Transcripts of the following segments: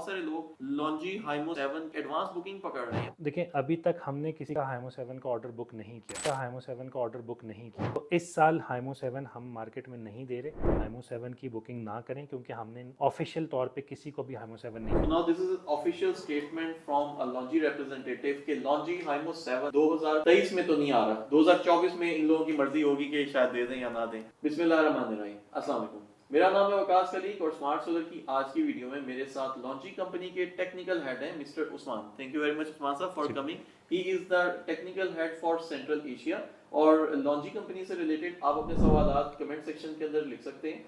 बहुत सारे लोग लॉन्जी हाइमो 7 एडवांस बुकिंग पकड़ रहे हैं। देखिए, अभी तक हमने किसी का हाइमो 7 का ऑर्डर बुक नहीं किया। हाइमो 7 का ऑर्डर बुक नहीं किया, तो इस साल हाइमो 7 हम मार्केट में नहीं दे रहे। हाइमो 7 की बुकिंग ना करें, क्योंकि हमने ऑफिशियल तौर पे किसी को भी हाइमो 7 नहीं So now this is an official statement from a लॉन्जी representative कि लॉन्जी हाइमो 7 2023 में तो नहीं आ रहा, 2024 में इन लोगों की मर्जी होगी कि शायद दे दें या ना दें। बिस्मिल्लाहिर्रहमानिर्रहीम। अस्सलाम वालेकुम। मेरा नाम है वकास खलीक और स्मार्ट सोलर की आज की वीडियो में मेरे साथ लॉन्जी कंपनी के टेक्निकल हेड हैं mister Usman. Thank you very much Usman sahab for coming. He is the technical head for central Asia. और लॉन्जी कंपनी से रिलेटेड आप अपने सवालात कमेंट सेक्शन के अंदर लिख सकते हैं।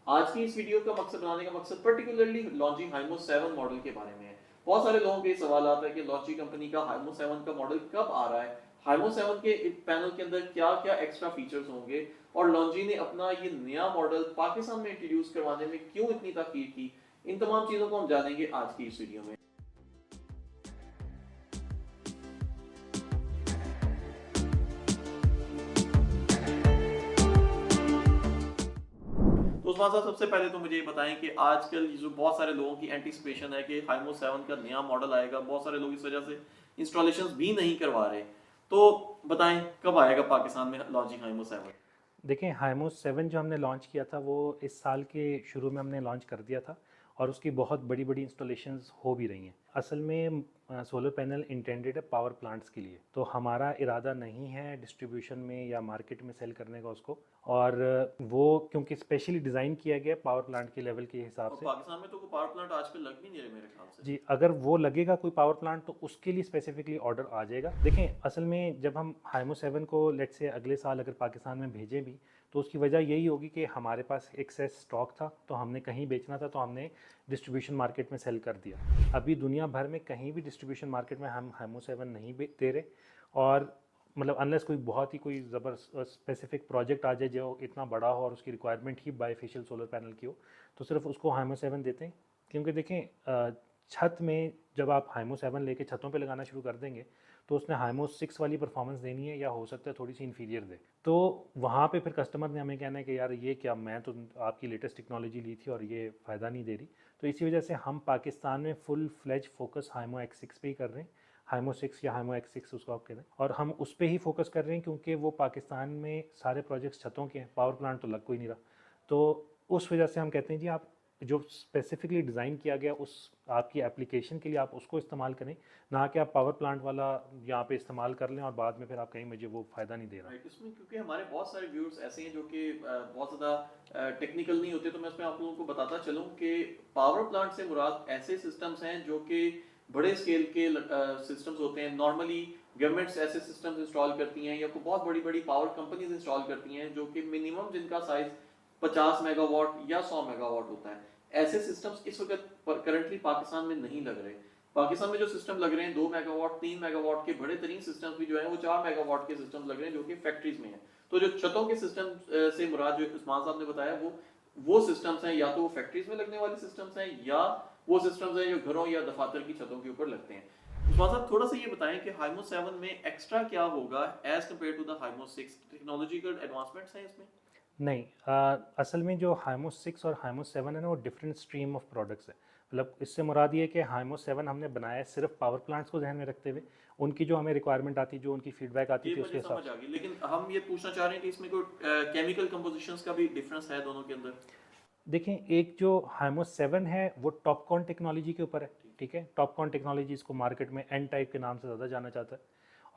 आज की इस वीडियो का मकसद बनाने का मकसद पर्टिकुलरली लॉन्जी हाइमो 7 मॉडल के बारे में है। बहुत सारे लोगों के सवाल आता है कि लॉन्जी कंपनी का हाइमो 7 का मॉडल कब आ रहा है, हाइमो 7 के पैनल के अंदर क्या क्या एक्स्ट्रा फीचर्स होंगे और लॉन्जी ने अपना ये नया मॉडल पाकिस्तान में इंट्रोड्यूस करवाने में क्यों इतनी ताकीद की। इन तमाम चीजों को हम जानेंगे आज की इस वीडियो में। तो उस्मान साहब सबसे पहले तो मुझे ये बताएं कि आजकल जो बहुत सारे लोगों की एंटीसिपेशन है कि हाइमो 7 का नया मॉडल आएगा, बहुत सारे लोग इस वजह से इंस्टॉलेशंस भी नहीं करवा रहे, तो बताएं कब आएगा पाकिस्तान में लॉन्चिंग हाइमो 7? देखिए, हाइमो 7 जो हमने लॉन्च किया था वो इस साल के शुरू में हमने लॉन्च कर दिया था, और उसकी बहुत बड़ी बड़ी इंस्टॉलेशंस हो भी रही हैं। असल में सोलर पैनल इंटेंडेड है पावर प्लांट्स के लिए, तो हमारा इरादा नहीं है डिस्ट्रीब्यूशन में या मार्केट में सेल करने का उसको। और वो क्योंकि स्पेशली डिज़ाइन किया गया पावर प्लांट के लेवल के हिसाब से। पाकिस्तान में तो कोई पावर प्लांट आजकल लग भी नहीं रहे मेरे ख्याल से। जी, अगर वो लगेगा कोई पावर प्लांट तो उसके लिए स्पेसिफिकली ऑर्डर आ जाएगा। देखें, असल में जब हम हाइमो 7 को लेट से अगले साल अगर पाकिस्तान में भेजें भी, तो उसकी वजह यही होगी कि हमारे पास एक्सेस स्टॉक था, तो हमने कहीं बेचना था तो हमने डिस्ट्रीब्यूशन मार्केट में सेल कर दिया। अभी दुनिया भर में कहीं भी डिस्ट्रीब्यूशन मार्केट में हम हाइमो 7 नहीं दे रहे। और मतलब अनलेस कोई बहुत ही कोई ज़बरदस्त स्पेसिफिक प्रोजेक्ट आ जाए जो इतना बड़ा हो और उसकी रिक्वायरमेंट ही बाईफेशियल सोलर पैनल की हो, तो सिर्फ उसको हाइमो 7 देते हैं। क्योंकि देखें, छत में जब आप हाइमो 7 लेके छतों पे लगाना शुरू कर देंगे, तो उसने हाइमो 6 वाली परफॉर्मेंस देनी है, या हो सकता है थोड़ी सी इन्फीरियर दे। तो वहाँ पे फिर कस्टमर ने हमें कहना है कि यार ये क्या, मैं तो आपकी लेटेस्ट टेक्नोलॉजी ली थी और ये फ़ायदा नहीं दे रही। तो इसी वजह से हम पाकिस्तान में फुल फ्लेज फोकस हाइमो X6 पे ही कर रहे हैं। हाइमो 6 या हाइमो X6 उसको आप कहते हैं, और हम उस पर ही फोकस कर रहे हैं क्योंकि वो पाकिस्तान में सारे प्रोजेक्ट्स छतों के हैं, पावर प्लांट तो लग कोई नहीं रहा। तो उस वजह से हम कहते हैं जी, आप जो स्पेसिफिकली डिज़ाइन किया गया उस आपकी एप्लीकेशन के लिए आप उसको इस्तेमाल करें, ना कि आप पावर प्लांट वाला यहाँ पे इस्तेमाल कर लें और बाद में फिर आप कहीं मुझे वो फ़ायदा नहीं दे रहा। राइट, इसमें क्योंकि हमारे बहुत सारे व्यूअर्स ऐसे हैं जो कि बहुत ज़्यादा टेक्निकल नहीं होते, तो मैं इसमें आप लोगों को बताता चलूँ कि पावर प्लांट से मुराद ऐसे सिस्टम्स हैं जो कि बड़े स्केल के सिस्टम्स होते हैं। नॉर्मली गवर्नमेंट्स ऐसे सिस्टम्स इंस्टॉल करती हैं या कोई बहुत बड़ी बड़ी पावर कंपनीज इंस्टॉल करती हैं जो कि मिनिमम जिनका साइज 50 मेगावाट या 100 मेगावाट होता है। ऐसे सिस्टम्स इस वक्त करंटली पाकिस्तान में नहीं लग रहे। पाकिस्तान में जो सिस्टम लग रहे हैं 2 मेगावाट 3 मेगावाट के बड़े तरीन सिस्टम्स भी जो है वो 4 मेगावाट के सिस्टम लग रहे हैं जो कि फैक्ट्रीज में है। तो जो छतों के सिस्टम से मुराद जो उस्मान साहब ने बताया वो सिस्टम्स हैं, या तो वो फैक्ट्रीज में लगने वाले सिस्टम्स हैं या वो सिस्टम्स हैं जो घरों या दफातर की छतों के ऊपर लगते हैं। उस्मान साहब थोड़ा सा ये बताएं कि हाइमो 7 में एक्स्ट्रा क्या होगा as compare to the Himo 6? Technological advancements हैं इसमें? नहीं, असल में जो हाइमो 6 और हाइमो 7 है ना, वो डिफरेंट स्ट्रीम ऑफ प्रोडक्ट्स है। मतलब इससे मुराद ये है कि हाइमो 7 हमने बनाया है सिर्फ पावर प्लांट्स को ध्यान में रखते हुए, उनकी जो हमें रिक्वायरमेंट आती, जो उनकी फीडबैक आती ये थी मुझे उसके हिसाब समझ आ से। गई, लेकिन हम ये पूछना चाह रहे हैं कि इसमें कोई केमिकल कंपोजिशंस का भी डिफरेंस है दोनों के अंदर? देखें, एक जो हाइमो 7 है वो टॉपकॉन टेक्नोलॉजी के ऊपर है, ठीक है। टॉपकॉन टेक्नोलॉजी इसको मार्केट में एन टाइप के नाम से ज़्यादा जाना जाता है।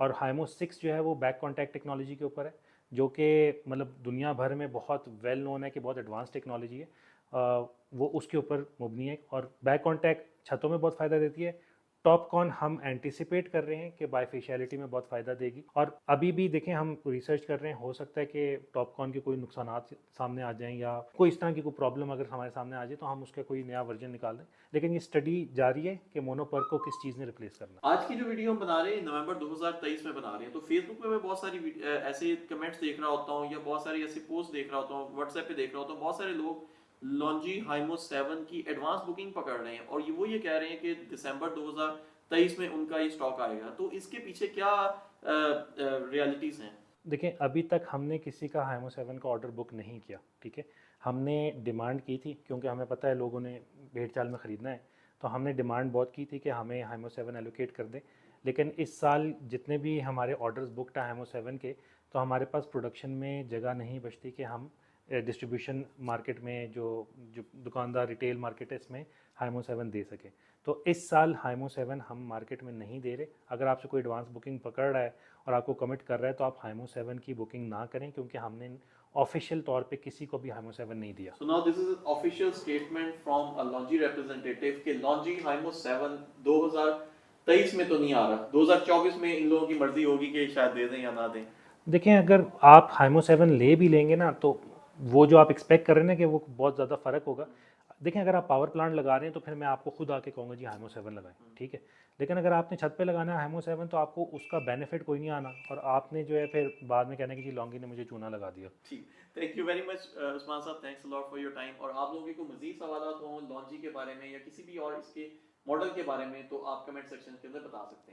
और हाइमो 6 जो है वो बैक कॉन्टैक्ट टेक्नोलॉजी के ऊपर है, जो कि मतलब दुनिया भर में बहुत वेल नोन है कि बहुत एडवांस टेक्नोलॉजी है। वो उसके ऊपर मुबनी है, और बैक कॉन्टैक्ट छतों में बहुत फ़ायदा देती है। टॉपकॉन हम एंटिसिपेट कर रहे हैं कि बायफेशियलिटी में बहुत फ़ायदा देगी, और अभी भी देखें हम रिसर्च कर रहे हैं, हो सकता है कि टॉपकॉन के कोई नुकसानात सामने आ जाएं या कोई इस तरह की कोई प्रॉब्लम अगर हमारे सामने आ जाए तो हम उसका कोई नया वर्जन निकाल दें। लेकिन ये स्टडी जारी है कि मोनोपर को किस चीज़ ने रिप्लेस करना। आज की जो वीडियो हम बना रहे हैं नवंबर 2023 में बना रहे हैं, तो फेसबुक पे मैं बहुत सारी ऐसे कमेंट्स देख रहा होता हूँ या बहुत सारी ऐसी पोस्ट देख रहा होता हूँ, व्हाट्सएप पे देख रहा होता हूँ, बहुत सारे लोग लॉन्जी हाइमो 7 की एडवांस बुकिंग पकड़ रहे हैं और ये कह रहे हैं कि दिसंबर 2023 में उनका ये स्टॉक आएगा। तो इसके पीछे क्या रियलिटीज हैं? देखिए, अभी तक हमने किसी का हाइमो 7 का ऑर्डर बुक नहीं किया, ठीक है। हमने डिमांड की थी क्योंकि हमें पता है लोगों ने भेड़ चाल में ख़रीदना है। तो हमने डिमांड बहुत की थी कि हमें हाइमो 7 एलोकेट कर दें, लेकिन इस साल जितने भी हमारे ऑर्डर्स बुकड हैं हाइमो 7 के, तो हमारे पास प्रोडक्शन में जगह नहीं बचती कि हम डिस्ट्रीब्यूशन मार्केट में जो जो दुकानदार रिटेल मार्केट है इसमें हाइमो 7 दे सके। तो इस साल हाइमो 7 हम मार्केट में नहीं दे रहे। अगर आपसे कोई एडवांस बुकिंग पकड़ रहा है और आपको कमिट कर रहा है तो आप हाइमो 7 की बुकिंग ना करें, क्योंकि हमने ऑफिशियल तौर पे किसी को भी हाइमो 7 नहीं दिया। So now this is an official statement from a Longi representative कि Longi Hymo 7 2023 में तो नहीं आ रहा, 2024 में इन लोगों की मर्जी होगी कि शायद दे दें या ना दें। देखें, अगर आप हाइमो 7 ले भी लेंगे ना तो वो जो आप एक्सपेक्ट कर रहे हैं ना कि वो बहुत ज़्यादा फ़र्क होगा। देखें, अगर आप पावर प्लांट लगा रहे हैं तो फिर मैं आपको खुद आके कहूँगा जी हाइमो 7 लगाएं, ठीक है। लेकिन अगर आपने छत पे लगाना है हाइमो 7 तो आपको उसका बेनिफिट कोई नहीं आना, और आपने जो है फिर बाद में कहना कि जी लॉन्गी ने मुझे चूना लगा दिया। ठीक, thank you very much Usman sahab, thanks a lot for your time. और आप लोगों को मजीद सवाल हो लॉन्जी के बारे में या किसी भी और इसके मॉडल के बारे में तो आप कमेंट सेक्शन के अंदर बता सकते हैं।